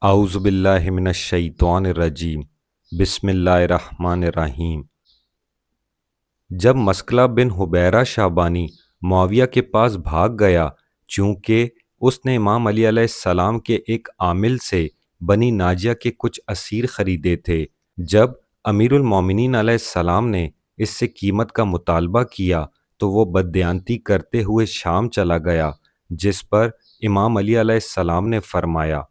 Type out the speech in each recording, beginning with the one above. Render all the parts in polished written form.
اعوذ باللہ من الشیطان الرجیم بسم اللہ الرحمن الرحیم۔ جب مسکلہ بن حبیرہ شعبانی معاویہ کے پاس بھاگ گیا، چونکہ اس نے امام علی علیہ السلام کے ایک عامل سے بنی ناجیہ کے کچھ اسیر خریدے تھے، جب امیر المومنین علیہ السلام نے اس سے قیمت کا مطالبہ کیا تو وہ بددیانتی کرتے ہوئے شام چلا گیا، جس پر امام علی علیہ السلام نے فرمایا،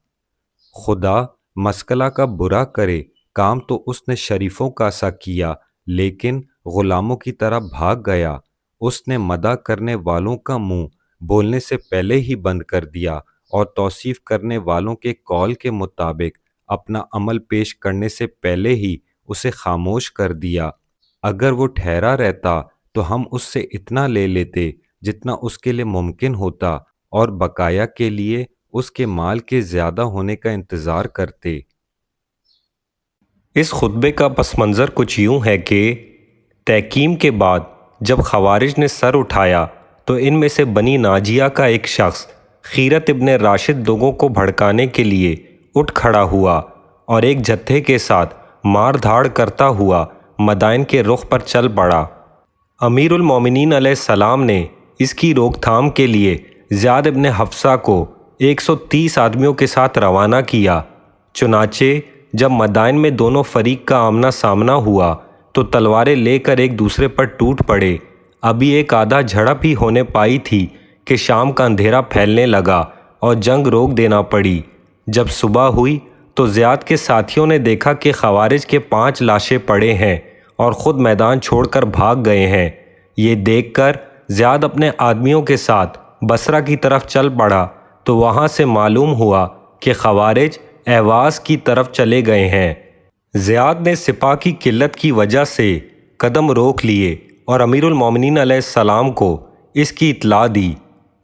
خدا مسکلہ کا برا کرے، کام تو اس نے شریفوں کا سا کیا لیکن غلاموں کی طرح بھاگ گیا۔ اس نے مدح کرنے والوں کا منہ بولنے سے پہلے ہی بند کر دیا اور توصیف کرنے والوں کے قول کے مطابق اپنا عمل پیش کرنے سے پہلے ہی اسے خاموش کر دیا۔ اگر وہ ٹھہرا رہتا تو ہم اس سے اتنا لے لیتے جتنا اس کے لیے ممکن ہوتا اور بقایا کے لیے اس کے مال کے زیادہ ہونے کا انتظار کرتے۔ اس خطبے کا پس منظر کچھ یوں ہے کہ تحکیم کے بعد جب خوارج نے سر اٹھایا تو ان میں سے بنی ناجیہ کا ایک شخص خیرت ابن راشد لوگوں کو بھڑکانے کے لیے اٹھ کھڑا ہوا اور ایک جتھے کے ساتھ مار دھاڑ کرتا ہوا مدائن کے رخ پر چل پڑا۔ امیر المومنین علیہ السلام نے اس کی روک تھام کے لیے زیاد ابن حفصہ کو 130 آدمیوں کے ساتھ روانہ کیا۔ چنانچہ جب مدائن میں دونوں فریق کا آمنا سامنا ہوا تو تلواریں لے کر ایک دوسرے پر ٹوٹ پڑے۔ ابھی ایک آدھا جھڑپ ہی ہونے پائی تھی کہ شام کا اندھیرا پھیلنے لگا اور جنگ روک دینا پڑی۔ جب صبح ہوئی تو زیاد کے ساتھیوں نے دیکھا کہ خوارج کے 5 لاشیں پڑے ہیں اور خود میدان چھوڑ کر بھاگ گئے ہیں۔ یہ دیکھ کر زیاد اپنے آدمیوں کے ساتھ بصرہ کی طرف چل پڑا تو وہاں سے معلوم ہوا کہ خوارج اہواز کی طرف چلے گئے ہیں۔ زیاد نے سپاہ کی قلت کی وجہ سے قدم روک لیے اور امیر المومنین علیہ السلام کو اس کی اطلاع دی۔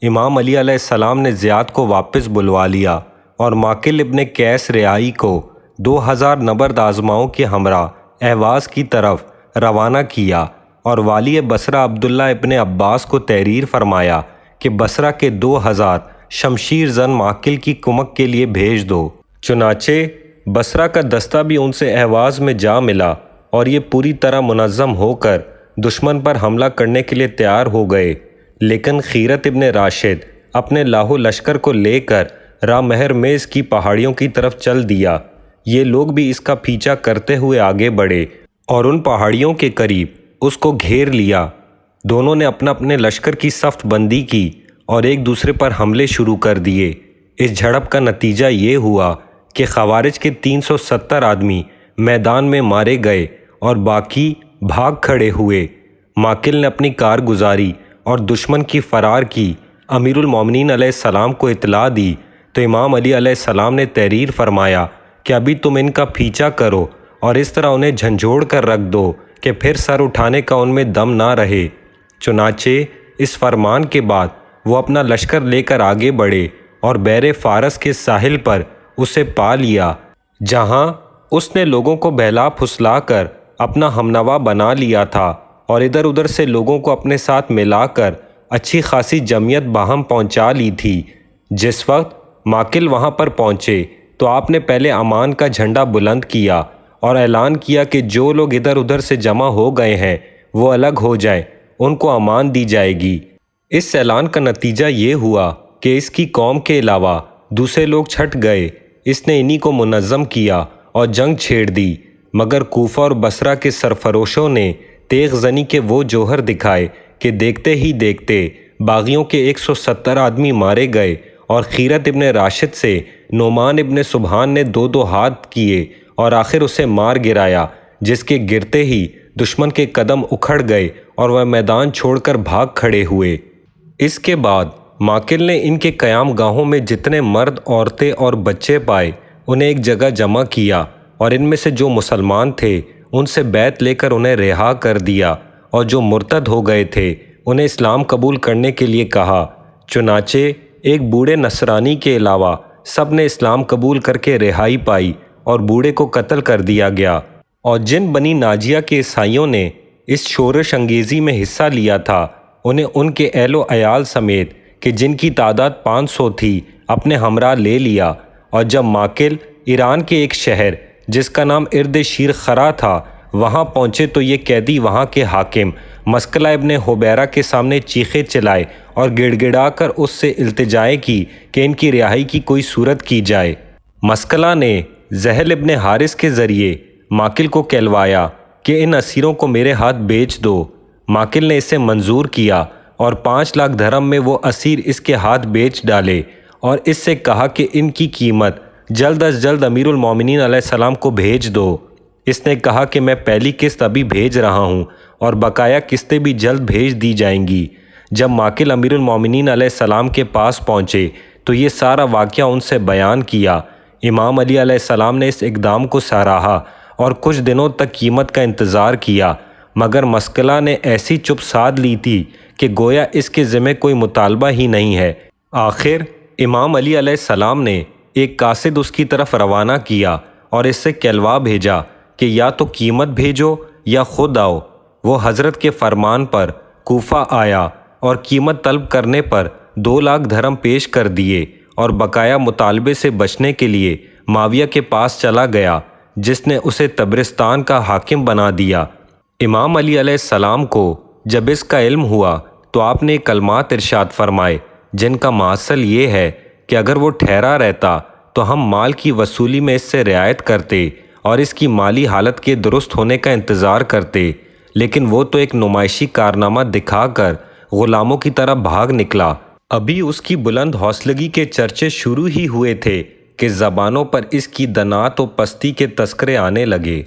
امام علی علیہ السلام نے زیاد کو واپس بلوا لیا اور ماکل ابن قیس رعائی کو 2000 نبرد آزماؤں کے ہمراہ اہواز کی طرف روانہ کیا اور والی بصرہ عبداللہ ابن عباس کو تحریر فرمایا کہ بصرہ کے 2000 شمشیر زن ماکل کی کمک کے لیے بھیج دو۔ چنانچہ بصرہ کا دستہ بھی ان سے اہواز میں جا ملا اور یہ پوری طرح منظم ہو کر دشمن پر حملہ کرنے کے لیے تیار ہو گئے، لیکن خیرت ابن راشد اپنے لاہو لشکر کو لے کر راہ مہر میز کی پہاڑیوں کی طرف چل دیا۔ یہ لوگ بھی اس کا پیچھا کرتے ہوئے آگے بڑھے اور ان پہاڑیوں کے قریب اس کو گھیر لیا۔ دونوں نے اپنے لشکر کی صف بندی کی اور ایک دوسرے پر حملے شروع کر دیے۔ اس جھڑپ کا نتیجہ یہ ہوا کہ خوارج کے 370 آدمی میدان میں مارے گئے اور باقی بھاگ کھڑے ہوئے۔ ماکل نے اپنی کارگزاری اور دشمن کی فرار کی امیر المومنین علیہ السلام کو اطلاع دی تو امام علی علیہ السلام نے تحریر فرمایا کہ ابھی تم ان کا پیچھا کرو اور اس طرح انہیں جھنجھوڑ کر رکھ دو کہ پھر سر اٹھانے کا ان میں دم نہ رہے۔ چنانچہ اس فرمان کے بعد وہ اپنا لشکر لے کر آگے بڑھے اور بحر فارس کے ساحل پر اسے پا لیا، جہاں اس نے لوگوں کو بہلا پھسلا کر اپنا ہمنوا بنا لیا تھا اور ادھر ادھر سے لوگوں کو اپنے ساتھ ملا کر اچھی خاصی جمعیت باہم پہنچا لی تھی۔ جس وقت ماکل وہاں پر پہنچے تو آپ نے پہلے امان کا جھنڈا بلند کیا اور اعلان کیا کہ جو لوگ ادھر ادھر سے جمع ہو گئے ہیں وہ الگ ہو جائیں، ان کو امان دی جائے گی۔ اس اعلان کا نتیجہ یہ ہوا کہ اس کی قوم کے علاوہ دوسرے لوگ چھٹ گئے۔ اس نے انہی کو منظم کیا اور جنگ چھیڑ دی، مگر کوفہ اور بصرہ کے سرفروشوں نے تیغ زنی کے وہ جوہر دکھائے کہ دیکھتے ہی دیکھتے باغیوں کے 170 آدمی مارے گئے اور خیرت ابن راشد سے نعمان ابن سبحان نے 2 ہاتھ کیے اور آخر اسے مار گرایا، جس کے گرتے ہی دشمن کے قدم اکھڑ گئے اور وہ میدان چھوڑ کر بھاگ کھڑے ہوئے۔ اس کے بعد ماکل نے ان کے قیام گاہوں میں جتنے مرد، عورتیں اور بچے پائے انہیں ایک جگہ جمع کیا اور ان میں سے جو مسلمان تھے ان سے بیعت لے کر انہیں رہا کر دیا اور جو مرتد ہو گئے تھے انہیں اسلام قبول کرنے کے لیے کہا۔ چنانچہ ایک بوڑھے نصرانی کے علاوہ سب نے اسلام قبول کر کے رہائی پائی اور بوڑھے کو قتل کر دیا گیا۔ اور جن بنی ناجیہ کے عیسائیوں نے اس شورش انگیزی میں حصہ لیا تھا انہیں ان کے اہل و عیال سمیت کہ جن کی تعداد 500 تھی اپنے ہمراہ لے لیا، اور جب ماکل ایران کے ایک شہر جس کا نام ارد شیر خرا تھا وہاں پہنچے تو یہ قیدی وہاں کے حاکم مسکلہ ابن حبیرہ کے سامنے چیخے چلائے اور گڑ گڑا کر اس سے التجائے کی کہ ان کی رہائی کی کوئی صورت کی جائے۔ مسکلہ نے زحل ابن حارث کے ذریعے ماکل کو کہلوایا کہ ان اسیروں کو میرے ہاتھ بیچ دو۔ ماکل نے اسے منظور کیا اور 5 لاکھ درہم میں وہ اسیر اس کے ہاتھ بیچ ڈالے اور اس سے کہا کہ ان کی قیمت جلد از جلد امیر المومنین علیہ السلام کو بھیج دو۔ اس نے کہا کہ میں پہلی قسط ابھی بھیج رہا ہوں اور بقایا قسطیں بھی جلد بھیج دی جائیں گی۔ جب ماکل امیر المومنین علیہ السلام کے پاس پہنچے تو یہ سارا واقعہ ان سے بیان کیا۔ امام علی علیہ السلام نے اس اقدام کو سراہا اور کچھ دنوں تک قیمت کا انتظار کیا، مگر مسکلہ نے ایسی چپ سادھ لی تھی کہ گویا اس کے ذمہ کوئی مطالبہ ہی نہیں ہے۔ آخر امام علی علیہ السلام نے ایک قاصد اس کی طرف روانہ کیا اور اس سے کہلوا بھیجا کہ یا تو قیمت بھیجو یا خود آؤ۔ وہ حضرت کے فرمان پر کوفہ آیا اور قیمت طلب کرنے پر 2 لاکھ درہم پیش کر دیے اور بقایا مطالبے سے بچنے کے لیے معاویہ کے پاس چلا گیا جس نے اسے طبرستان کا حاکم بنا دیا۔ امام علی علیہ السلام کو جب اس کا علم ہوا تو آپ نے کلمات ارشاد فرمائے جن کا ماصل یہ ہے کہ اگر وہ ٹھہرا رہتا تو ہم مال کی وصولی میں اس سے رعایت کرتے اور اس کی مالی حالت کے درست ہونے کا انتظار کرتے، لیکن وہ تو ایک نمائشی کارنامہ دکھا کر غلاموں کی طرح بھاگ نکلا۔ ابھی اس کی بلند حوصلگی کے چرچے شروع ہی ہوئے تھے کہ زبانوں پر اس کی دنات و پستی کے تذکرے آنے لگے۔